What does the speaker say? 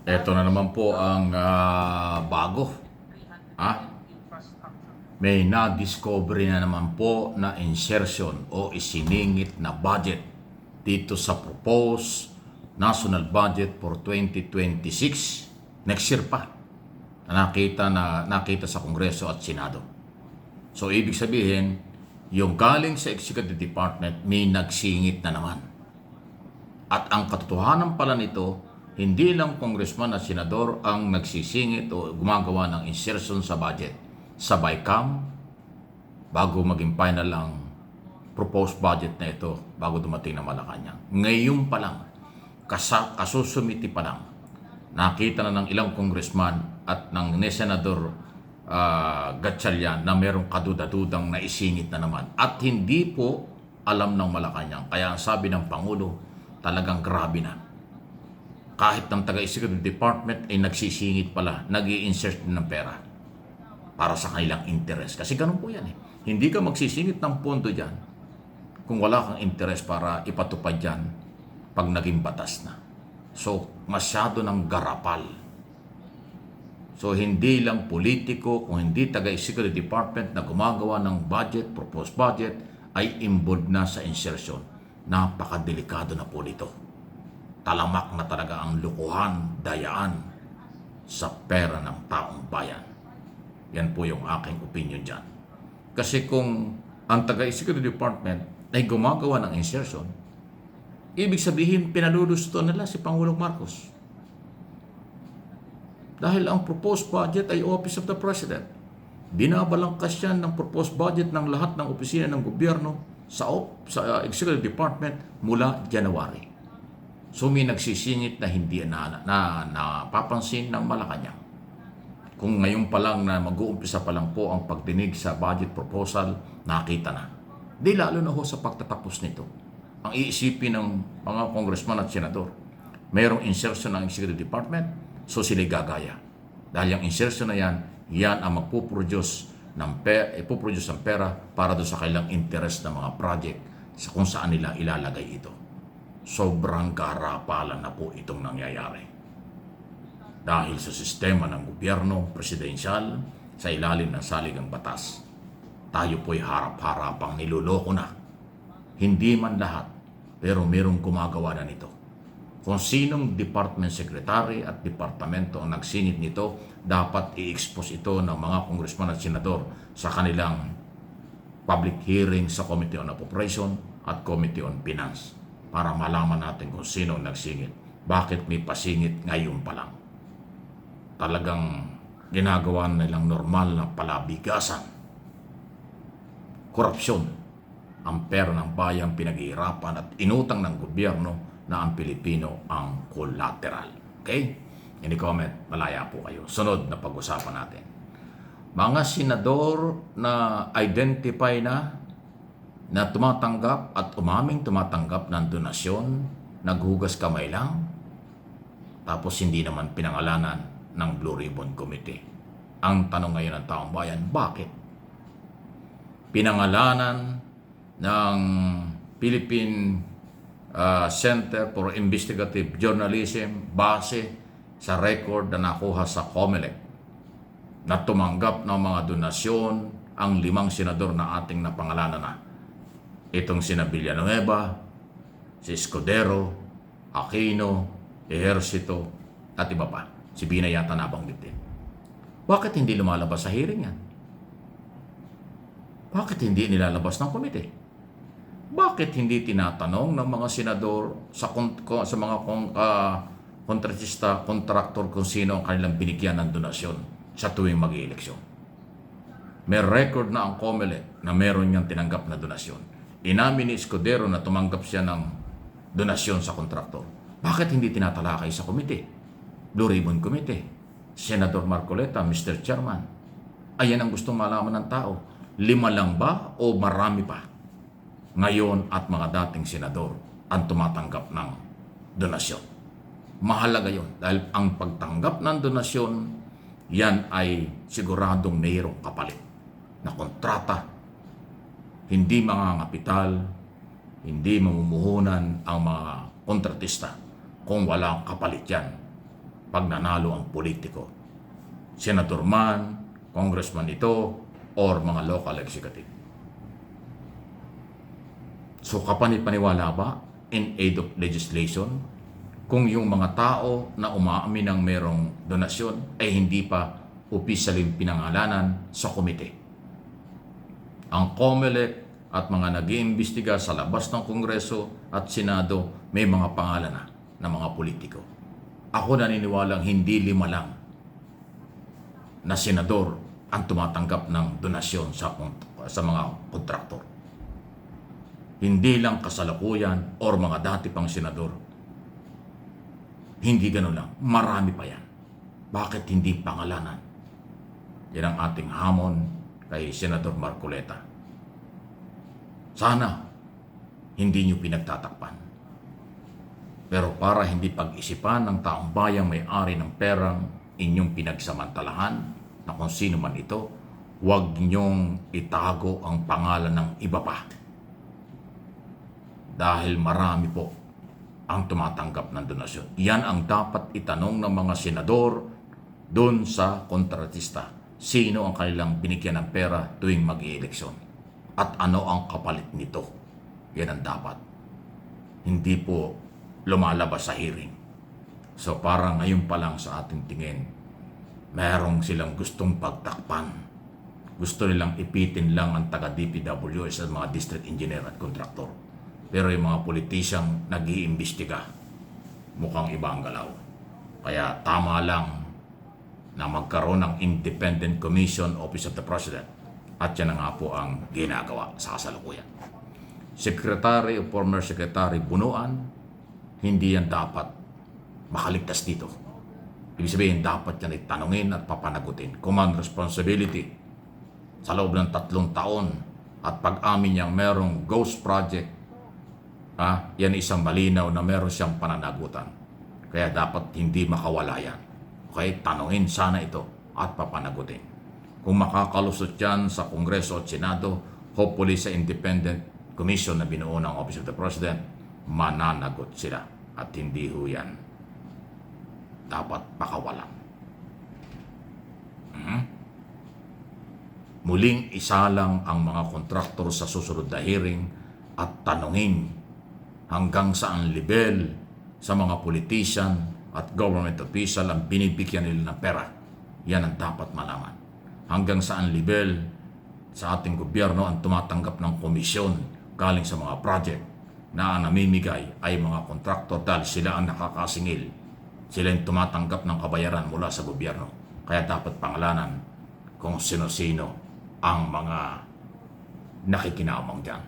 Ito na naman po ang bago. Ah, may na-discovery na naman po na insertion o isiningit na budget dito sa proposed national budget for 2026 next year pa na nakita sa Kongreso at Senado. So ibig sabihin, yung galing sa Executive Department may nagsingit na naman. At ang katotohanan pala nito, hindi lang congressman at senador ang nagsisingit o gumagawa ng insertion sa budget. Sabay kam, bago maging final ang proposed budget na ito, bago dumating na Malacanang. Ngayon pa lang, kasusumiti pa lang, nakita na ng ilang congressman at ng senador Gatchalian na merong kaduda-dudang naisingit na naman. At hindi po alam ng Malacanang. Kaya ang sabi ng Pangulo, talagang grabe na. Kahit ng taga-executive department ay nagsisingit pala, nag-i-insert ng pera para sa kanilang interest. Kasi ganun po yan eh. Hindi ka magsisingit ng pondo dyan kung wala kang interest para ipatupad dyan pag naging batas na. So, masyado ng garapal. So, hindi lang politiko, kung hindi taga-executive department na gumagawa ng budget, proposed budget, ay involved na sa insertion. Napakadelikado na po nito. Talamak na talaga ang lukuhan, dayaan sa pera ng taong bayan. Yan po yung aking opinion dyan. Kasi kung ang taga-executive department ay gumagawa ng insertion, ibig sabihin pinalulusto nila si Pangulong Marcos. Dahil ang proposed budget ay Office of the President. Binabalangkas yan ng proposed budget ng lahat ng opisina ng gobyerno sa executive department mula January. So may nagsisingit na hindi napapansin ng Malacanang. Kung ngayon pa lang na mag-uumpisa pa lang po ang pagdinig sa budget proposal, nakita na. Di lalo na ho sa pagtatapos nito. Ang iisipin ng mga congressman at senador, mayroong insertion ng executive department, so sila gagaya. Dahil yung insertion na yan ang magpuproduce ng pera para doon sa kailang interest ng mga project sa kung saan nila ilalagay ito. Sobrang karapalan na po itong nangyayari. Dahil sa sistema ng gobyerno, presidensyal, sa ilalim ng saligang batas, tayo po'y harap-harapang niloloko na. Hindi man lahat, pero merong gumagawa na nito. Kung sinong department secretary at departamento ang nagsingit nito, dapat i-expose ito ng mga congressman at senador sa kanilang public hearing sa Committee on Appropriation at Committee on Finance para malaman natin kung sino ang nagsingit. Bakit may pasingit ngayon pa lang? Talagang ginagawa nilang normal na palabigasan. Korupsyon. Ang pera ng bayan pinag-iirapan at inutang ng gobyerno na ang Pilipino ang collateral. Okay? Any comment, malaya po kayo. Sunod na pag-usapan natin. Mga senador na identify na tumatanggap at umaming tumatanggap ng donasyon, naghugas kamay lang, tapos hindi naman pinangalanan ng Blue Ribbon Committee. Ang tanong ngayon ng taong bayan, bakit? Pinangalanan ng Philippine Center for Investigative Journalism base sa record na nakuha sa COMELEC na tumanggap ng mga donasyon ang 5 senador na ating napangalanan na. Itong sina Villanueva, si Escudero, Aquino, Ejercito, at iba pa. Si Binay yata nabanggit din. Bakit hindi lumalabas sa hearing yan? Bakit hindi nilalabas ng komite? Bakit hindi tinatanong ng mga senador sa mga kontratista, kontraktor kung sino ang kanilang binigyan ng donasyon sa tuwing mag-ieleksyon? May record na ang COMELEC na meron niyang tinanggap na donasyon. Inamin ni Escudero na tumanggap siya ng donasyon sa kontraktor. Bakit hindi tinatalakay sa komite? Blue Ribbon Committee. Senator Marcoleta, Mr. Chairman. Ayan ang gustong malaman ng tao. 5 lang ba o marami pa? Ngayon at mga dating senador ang tumatanggap ng donasyon. Mahalaga yon dahil ang pagtanggap ng donasyon, yan ay siguradong mayroong kapalit na kontrata. Hindi mga kapital, hindi mamumuhunan ang mga kontratista kung walang kapalit yan. pag nanalo ang politiko. Senador man, congressman ito, or mga local executive. So kapanipaniwala ba in aid of legislation kung yung mga tao na umaamin ng merong donasyon ay hindi pa opisyalin pinangalanan sa komite? Ang COMELEC at mga nag-iimbestiga sa labas ng Kongreso at Senado may mga pangalan na mga politiko. Ako naniniwalang hindi 5 lang na senador ang tumatanggap ng donasyon sa mga kontraktor. Hindi lang kasalukuyan or mga dati pang senador. Hindi ganun lang. Marami pa yan. Bakit hindi pangalanan? Yan ang ating hamon kay Senador Marcoleta. Sana hindi nyo pinagtatakpan. Pero para hindi pag-isipan ng taong bayang may-ari ng perang inyong pinagsamantalahan na kung sino man ito, huwag nyong itago ang pangalan ng iba pa. Dahil marami po ang tumatanggap ng donasyon. Yan ang dapat itanong ng mga senador doon sa kontratista. Sino ang kanilang binigyan ng pera tuwing mag-ieleksyon? At ano ang kapalit nito? Yan ang dapat. Hindi po lumalabas sa hearing. So parang ngayon pa lang sa ating tingin, merong silang gustong pagtakpan. Gusto nilang ipitin lang ang taga-DPWH at mga district engineer at contractor. Pero yung mga politisyang nag-iimbestiga, mukhang iba ang galaw. Kaya tama lang na magkaroon ng Independent Commission, Office of the President. At yan nga po ang ginagawa sa kasalukuyan. Secretary o former Secretary Bunuan, hindi yan dapat makaligtas dito. Ibig sabihin, dapat yan itanungin at papanagutin. Command responsibility sa loob ng 3 taon. At pag-amin niyang merong ghost project, yan isang malinaw na meron siyang pananagutan. Kaya dapat hindi makawala yan. Okay? Tanungin sana ito at papanagutin. Kung makakalusot yan sa Kongreso at Senado, hopefully sa Independent Commission na binuo ng Office of the President, mananagot sila. At hindi ho yan dapat pakawalan. Muling isalang ang mga kontraktor sa susunod na hearing at tanungin hanggang saan level sa mga politician at government official ang binibigyan nila ng pera. Yan ang dapat malaman. Hanggang saan level sa ating gobyerno ang tumatanggap ng komisyon galing sa mga project na ang namimigay ay mga kontraktor dahil sila ang nakakasingil. Sila yung tumatanggap ng kabayaran mula sa gobyerno. Kaya dapat pangalanan kung sino-sino ang mga nakikinamang dyan.